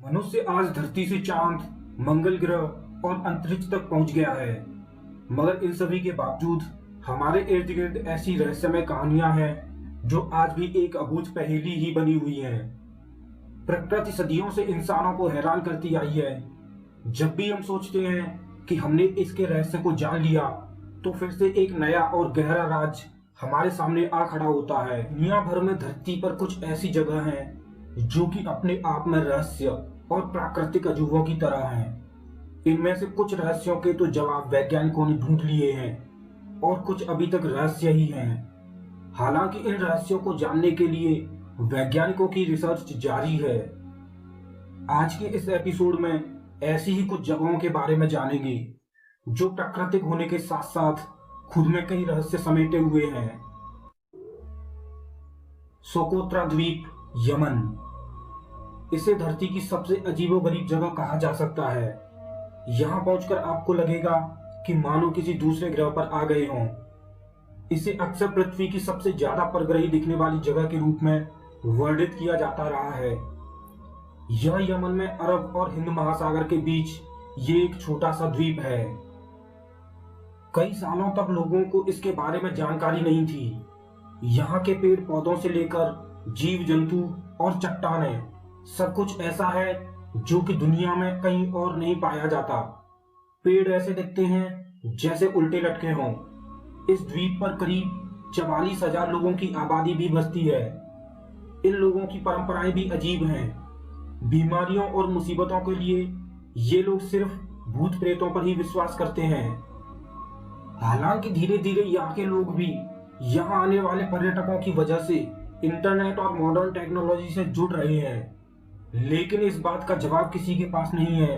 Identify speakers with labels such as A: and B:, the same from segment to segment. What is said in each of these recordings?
A: मनुष्य आज धरती से चांद, मंगल ग्रह और अंतरिक्ष तक पहुंच गया है, मगर इन सभी के बावजूद हमारे इर्द गिर्द ऐसी रहस्यमय कहानियां हैं जो आज भी एक अबूझ पहेली ही बनी हुई हैं। प्रकृति सदियों से इंसानों को हैरान करती आई है। जब भी हम सोचते हैं कि हमने इसके रहस्य को जान लिया, तो फिर से एक नया और गहरा राज हमारे सामने आ खड़ा होता है। दुनिया भर में धरती पर कुछ ऐसी जगह हैं जो कि अपने आप में रहस्य और प्राकृतिक अजूबों की तरह हैं। इनमें से कुछ रहस्यों के तो जवाब वैज्ञानिकों ने ढूंढ लिए हैं और कुछ अभी तक रहस्य ही हैं। हालांकि इन रहस्यों को जानने के लिए वैज्ञानिकों की रिसर्च जारी है। आज के इस एपिसोड में ऐसी ही कुछ जगहों के बारे में जानेंगे जो प्राकृतिक होने के साथ साथ खुद में कई रहस्य समेटे हुए हैं। सोकोत्रा द्वीप, यमन। इसे धरती की सबसे अजीबोगरीब जगह कहा जा सकता है। यहाँ पहुंचकर आपको लगेगा कि मानो किसी दूसरे ग्रह पर आ गए हों। इसे अक्सर पृथ्वी की सबसे ज्यादा परग्रही दिखने वाली जगह के रूप में वर्णित किया जाता रहा है। यह यमन में अरब और हिंद महासागर के बीच ये एक छोटा सा द्वीप है। कई सालों तक लोगों को इसके बारे में जानकारी नहीं थी। यहाँ के पेड़ पौधों से लेकर जीव जंतु और चट्टानें, सब कुछ ऐसा है जो कि दुनिया में कहीं और नहीं पाया जाता। पेड़ ऐसे दिखते हैं जैसे उल्टे लटके हों। इस द्वीप पर करीब 44,000 लोगों की आबादी भी बसती है। इन लोगों की परंपराएं भी अजीब हैं। बीमारियों और मुसीबतों के लिए ये लोग सिर्फ भूत प्रेतों पर ही विश्वास करते हैं। हालांकि धीरे धीरे यहाँ के लोग भी यहाँ आने वाले पर्यटकों की वजह से इंटरनेट और मॉडर्न टेक्नोलॉजी से जुड़ रहे हैं, लेकिन इस बात का जवाब किसी के पास नहीं है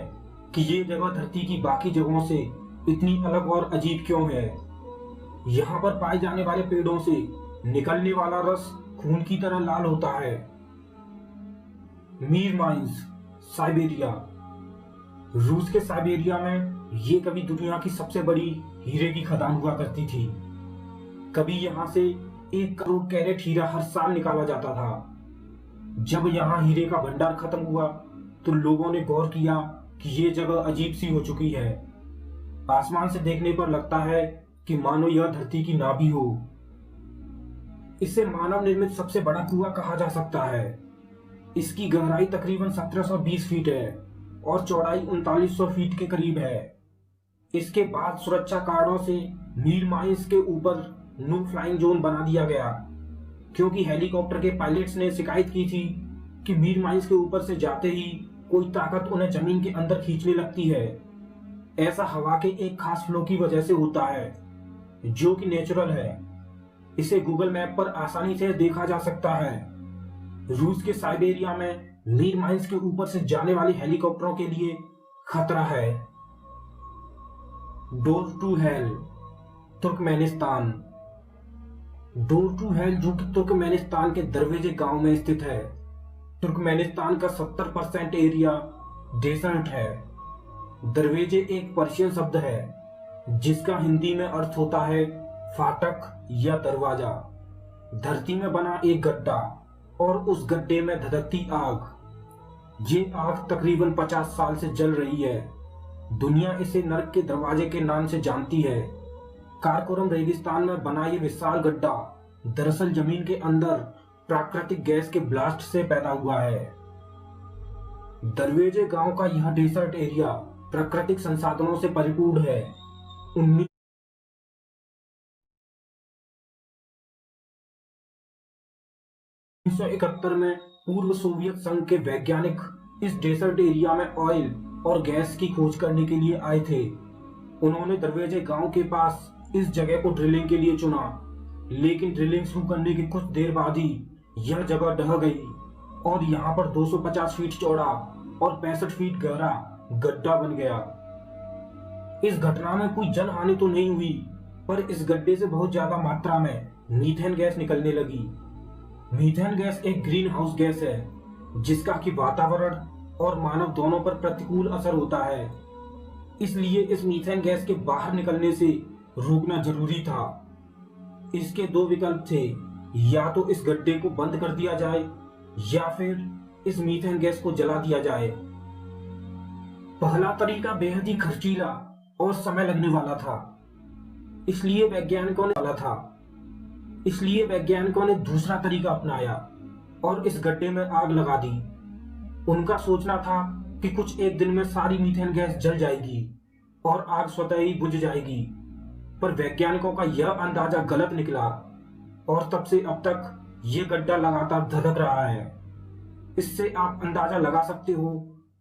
A: कि ये जगह धरती की बाकी जगहों से इतनी अलग और अजीब क्यों है। यहाँ पर पाए जाने वाले पेड़ों से निकलने वाला रस खून की तरह लाल होता है। Mir mines, Siberia. रूस के साइबेरिया में ये कभी दुनिया की सबसे बड़ी हीरे की खदान हुआ करती थी। कभी यहाँ से 1 करोड़ कैरेट हीरा हर साल निकाला जाता था। जब यहाँ हीरे का भंडार खत्म हुआ तो लोगों ने गौर किया कि ये जगह अजीब सी हो चुकी है। आसमान से देखने पर लगता है कि मानो यह धरती की नाभि हो। इसे मानव निर्मित सबसे बड़ा कुआं कहा जा सकता है। इसकी गहराई तकरीबन 1720 फीट है और चौड़ाई 3900 फीट के करीब है। इसके बाद सुरक्षा कारणों से मीर माइंस के ऊपर नो फ्लाइंग जोन बना दिया गया, क्योंकि हेलीकॉप्टर के पायलट्स ने शिकायत की थी कि मीर माइंस के ऊपर से जाते ही कोई ताकत उन्हें जमीन के अंदर खींचने लगती है। ऐसा हवा के एक खास फ्लो की वजह से होता है जो कि नेचुरल है। इसे गूगल मैप पर आसानी से देखा जा सकता है। रूस के साइबेरिया में मीर माइंस के ऊपर से जाने वाली हेलीकॉप्टरों के लिए खतरा है। Door to hell, Turkmenistan. Door to hell जो कि तुर्कमेनिस्तान के दरवेजे गांव में स्थित है। तुर्कमेनिस्तान का 70% एरिया डेसर्ट है। दरवेजे एक पर्शियन शब्द है जिसका हिंदी में अर्थ होता है फाटक या दरवाजा। धरती में बना एक गड्ढा और उस गड्ढे में धधकती आग। ये आग तकरीबन 50 साल से जल रही है। दुनिया इसे नर्क के दरवाजे के नाम से जानती है। कारकोरम रेगिस्तान में बना ये विशाल गड्ढा दरअसल जमीन के अंदर प्राकृतिक गैस के ब्लास्ट से पैदा हुआ है। दरवेजे गांव का यह डेसर्ट एरिया प्राकृतिक संसाधनों से परिपूर्ण है। 1971 में पूर्व सोवियत संघ के वैज्ञानिक इस डेसर्ट एरिया में ऑयल और गैस की खोज करने के लिए आए थे। उन्होंने दरवेजे गांव के पास इस जगह को ड्रिलिंग के लिए चुना, लेकिन ड्रिलिंग शुरू करने के कुछ देर बाद ही यह जगह ढह गई और यहाँ पर 250 फीट चौड़ा और 65 फीट गहरा गड्ढा बन गया। इस घटना में कोई जनहानि तो नहीं हुई, पर इस गड्ढे से बहुत ज्यादा मात्रा में मीथेन गैस निकलने लगी। मीथेन गैस एक ग्रीन हाउस गैस है जिसका कि वातावरण और मानव दोनों पर प्रतिकूल असर होता है। इसलिए इस मीथेन गैस के बाहर निकलने से रोकना जरूरी था। इसके 2 विकल्प थे, या तो इस गड्ढे को बंद कर दिया जाए या फिर इस मीथेन गैस को जला दिया जाए। पहला तरीका बेहद ही खर्चीला और समय लगने वाला था, इसलिए वैज्ञानिकों ने दूसरा तरीका अपनाया और इस गड्ढे में आग लगा दी। उनका सोचना था कि कुछ एक दिन में सारी मीथेन गैस जल जाएगी और आग स्वतः ही बुझ जाएगी, पर वैज्ञानिकों का यह अंदाजा गलत निकला और तब से अब तक ये गड्ढा लगातार धधक रहा है। इससे आप अंदाजा लगा सकते हो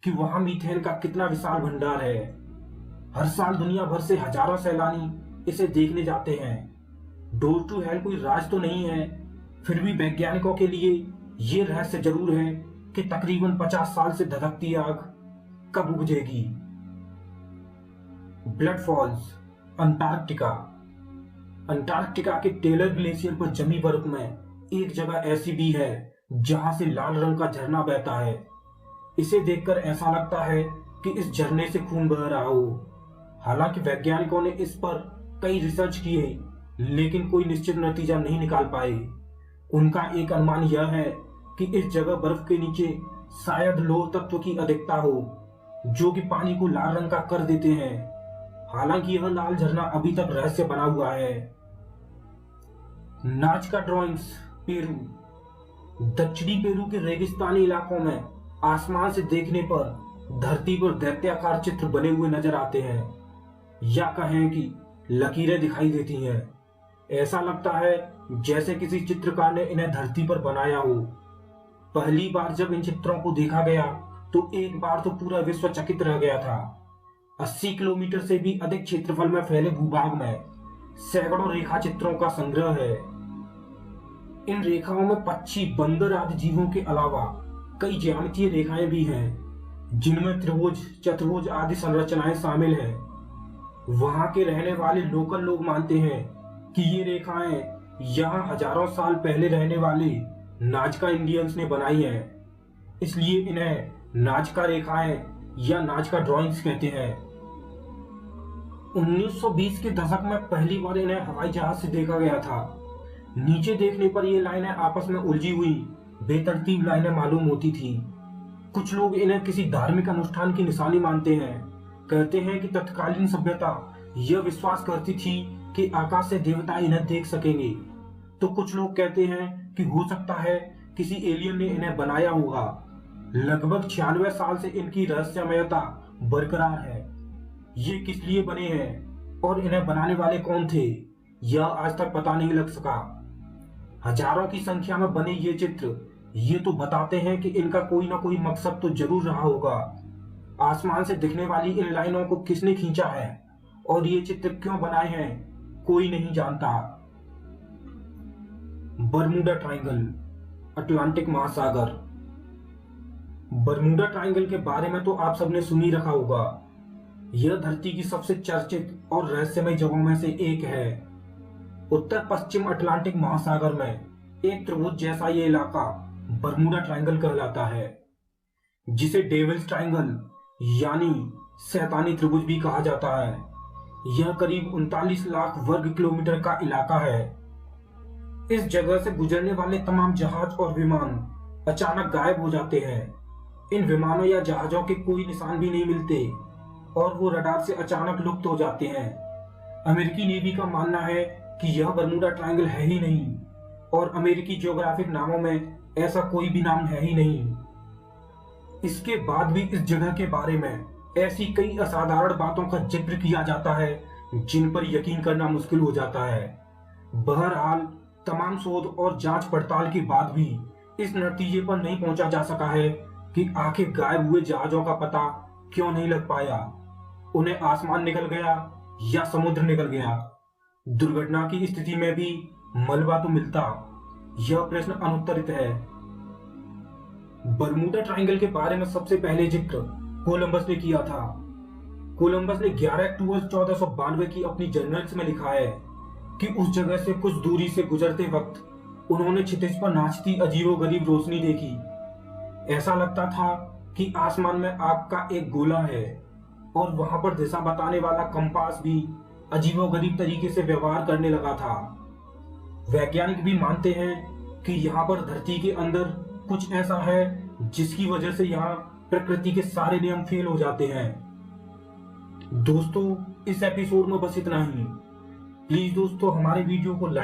A: कि वहां मीथेन का कितना विशाल भंडार है। हर साल दुनिया भर से हजारों सैलानी इसे देखने जाते हैं। डोर टू हेल कोई राज तो नहीं है, फिर भी वैज्ञानिकों के लिए ये रहस्य जरूर है कि तकरीबन 50 साल से धधकती आग कब बुझेगी। Blood falls, Antarctica. अंटार्कटिका के टेलर ग्लेशियर पर जमी बर्फ में एक जगह ऐसी भी है जहां से लाल रंग का झरना बहता है। इसे देखकर ऐसा लगता है कि इस झरने से खून बह रहा हो। हालांकि वैज्ञानिकों ने इस पर कई रिसर्च किए, लेकिन कोई निश्चित नतीजा नहीं निकाल पाए। उनका एक अनुमान यह है कि इस जगह बर्फ के नीचे शायद लौह तत्व की अधिकता हो, जो कि पानी को लाल रंग का कर देते हैं। हालांकि यह लाल झरना अभी तक रहस्य बना हुआ है। नाजका ड्राइंग्स, पेरू। दक्षिणी पेरू के रेगिस्तानी इलाकों में आसमान से देखने पर धरती पर दैत्याकार चित्र बने हुए नजर आते हैं, या कहें कि लकीरें दिखाई देती हैं। ऐसा लगता है जैसे किसी चित्रकार ने इन्हें धरती पर बनाया हो। पहली बार जब इन चित्रों को देखा गया तो एक बार तो पूरा विश्व चकित रह गया था। 80 किलोमीटर से भी अधिक क्षेत्रफल में फैले भूभाग में सैकड़ों रेखा चित्रों का संग्रह है। इन रेखाओं में पक्षी, बंदर आदि जीवों के अलावा कई ज्यामितीय रेखाएं भी हैं, जिनमें त्रिभुज, चतुर्भुज आदि संरचनाएं शामिल हैं। वहां के रहने वाले लोकल लोग मानते हैं कि ये रेखाएं यहाँ हजारों साल पहले रहने वाले नाजका इंडियंस ने बनाई हैं, इसलिए इन्हें नाजका रेखाएं या नाजका ड्राइंग्स कहते हैं। 1920 के दशक में पहली बार इन्हें हवाई जहाज से देखा गया था। नीचे देखने पर ये लाइनें आपस में उलझी हुई बेतरतीब लाइनें मालूम होती थी। कुछ लोग इन्हें किसी धार्मिक अनुष्ठान की निशानी मानते हैं। कहते हैं कि तत्कालीन सभ्यता यह विश्वास करती थी कि आकाश से देवता इन्हें देख सकेंगे, तो कुछ लोग कहते हैं कि हो सकता है किसी एलियन ने इन्हें बनाया होगा। लगभग 96 साल से इनकी रहस्यमयता बरकरार है। ये किस लिए बने हैं और इन्हें बनाने वाले कौन थे, यह आज तक पता नहीं लग सका। हजारों की संख्या में बने ये चित्र ये तो बताते हैं कि इनका कोई ना कोई मकसद तो जरूर रहा होगा। आसमान से दिखने वाली इन लाइनों को किसने खींचा है और ये चित्र क्यों बनाए हैं, कोई नहीं जानता। बरमूडा ट्रायंगल, अटलांटिक महासागर। बरमूडा ट्रायंगल के बारे में तो आप सबने सुन ही रखा होगा। यह धरती की सबसे चर्चित और रहस्यमय जगहों में से एक है। उत्तर पश्चिम अटलांटिक महासागर में एक त्रिभुज जैसा यह इलाका बरमूडा ट्रायंगल कहलाता है, जिसे डेविल्स ट्रायंगल यानी शैतानी त्रिभुज भी कहा जाता है। यह करीब 39 लाख वर्ग किलोमीटर का इलाका है। इस जगह से गुजरने वाले तमाम जहाज और विमान अचानक गायब हो जाते हैं। इन विमानों या जहाजों के कोई निशान भी नहीं मिलते और वो रडार से अचानक लुप्त हो जाते हैं। अमेरिकी नेवी का मानना है कि यह बरमूडा ट्रायंगल है ही नहीं और अमेरिकी जियोग्राफिक नामों में ऐसा कोई भी नाम है ही नहीं। इसके बाद भी इस जगह के बारे में ऐसी कई असाधारण बातों का जिक्र किया जाता है जिन पर यकीन करना मुश्किल हो जाता है। बहरहाल तमाम शोध और जांच पड़ताल के बाद भी इस नतीजे पर नहीं पहुंचा जा सका है कि आखिर गायब हुए जहाजों का पता क्यों नहीं लग पाया। उन्हें आसमान निकल गया या समुद्र निकल गया। दुर्घटना की स्थिति में भी मलबा तो मिलता, यह प्रश्न अनुत्तरित है। बरमूडा ट्रायंगल के बारे में सबसे पहले जिक्र कोलंबस ने किया था। कोलंबस ने 11 अक्टूबर 1492 की अपनी जर्नल्स में लिखा है कि उस जगह से कुछ दूरी से गुजरते वक्त उन्होंने क्षितिज पर नाचती अजीबोगरीब रोशनी देखी। ऐसा लगता था कि आसमान में आग का एक गोला है और वहां पर दिशा बताने वाला कंपास भी अजीबोगरीब तरीके से व्यवहार करने लगा था। वैज्ञानिक भी मानते हैं कि यहाँ पर धरती के अंदर कुछ ऐसा है जिसकी वजह से यहाँ प्रकृति के सारे नियम फेल हो जाते हैं। दोस्तों, इस एपिसोड में बस इतना ही। प्लीज दोस्तों, हमारे वीडियो को लाइक